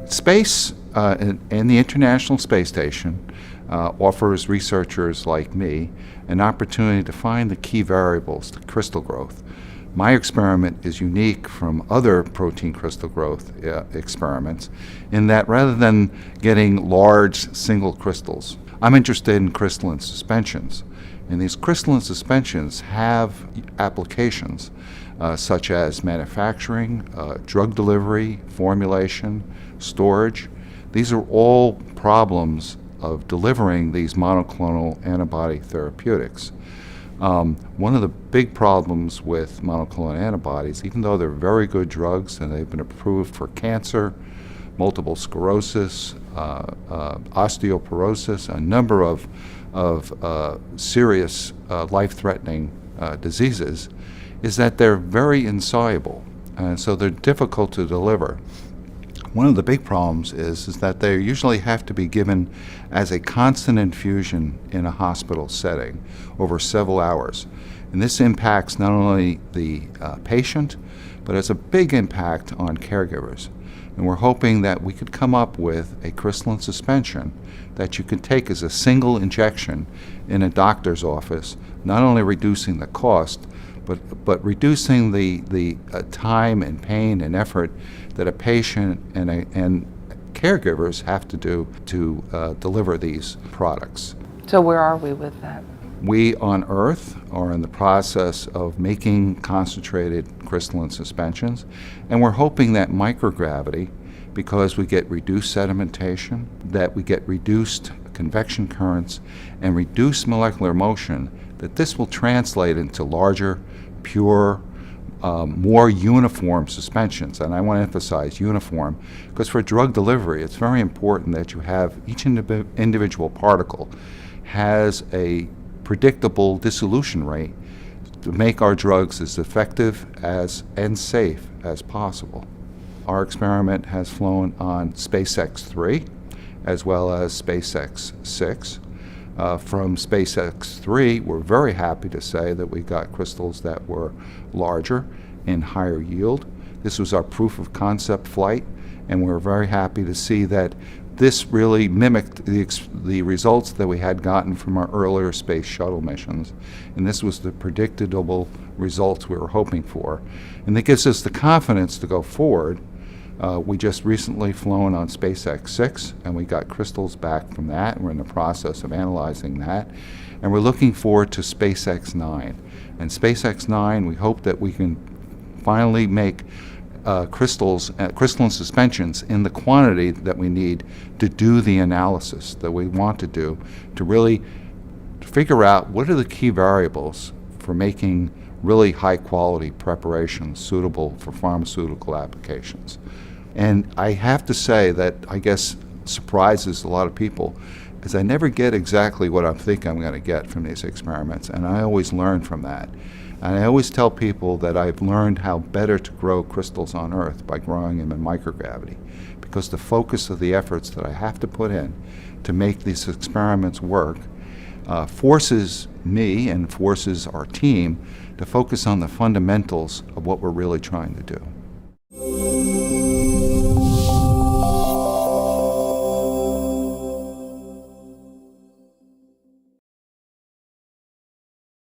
Space and the International Space Station offers researchers like me an opportunity to find the key variables to crystal growth. My experiment is unique from other protein crystal growth experiments in that rather than getting large single crystals, I'm interested in crystalline suspensions. And these crystalline suspensions have applications such as manufacturing, drug delivery, formulation, storage. These are all problems of delivering these monoclonal antibody therapeutics. One of the big problems with monoclonal antibodies, even though they're very good drugs and they've been approved for cancer, multiple sclerosis, osteoporosis, a number of serious life-threatening diseases, is that they're very insoluble, and so they're difficult to deliver. One of the big problems is that they usually have to be given as a constant infusion in a hospital setting over several hours. And this impacts not only the patient, but has a big impact on caregivers. And we're hoping that we could come up with a crystalline suspension that you can take as a single injection in a doctor's office, not only reducing the cost, but reducing the time and pain and effort that a patient and caregivers have to do to deliver these products. So where are we with that? We on Earth are in the process of making concentrated crystalline suspensions, and we're hoping that microgravity, because we get reduced sedimentation, that we get reduced convection currents, and reduced molecular motion, that this will translate into larger, pure, more uniform suspensions. And I want to emphasize uniform, because for drug delivery, it's very important that you have each individual particle has a predictable dissolution rate to make our drugs as effective and safe as possible. Our experiment has flown on SpaceX 3 as well as SpaceX 6. From SpaceX 3, we're very happy to say that we got crystals that were larger and higher yield. This was our proof of concept flight, and we're very happy to see that this really mimicked the results that we had gotten from our earlier space shuttle missions. And this was the predictable results we were hoping for. And that gives us the confidence to go forward. We just recently flown on SpaceX 6, and we got crystals back from that, and we're in the process of analyzing that. And we're looking forward to SpaceX 9. And SpaceX 9, we hope that we can finally make crystalline suspensions in the quantity that we need to do the analysis that we want to do, to really figure out what are the key variables for making really high quality preparations suitable for pharmaceutical applications. And I have to say that I guess surprises a lot of people is I never get exactly what I think I'm going to get from these experiments, and I always learn from that. And I always tell people that I've learned how better to grow crystals on Earth by growing them in microgravity, because the focus of the efforts that I have to put in to make these experiments work forces me and forces our team to focus on the fundamentals of what we're really trying to do.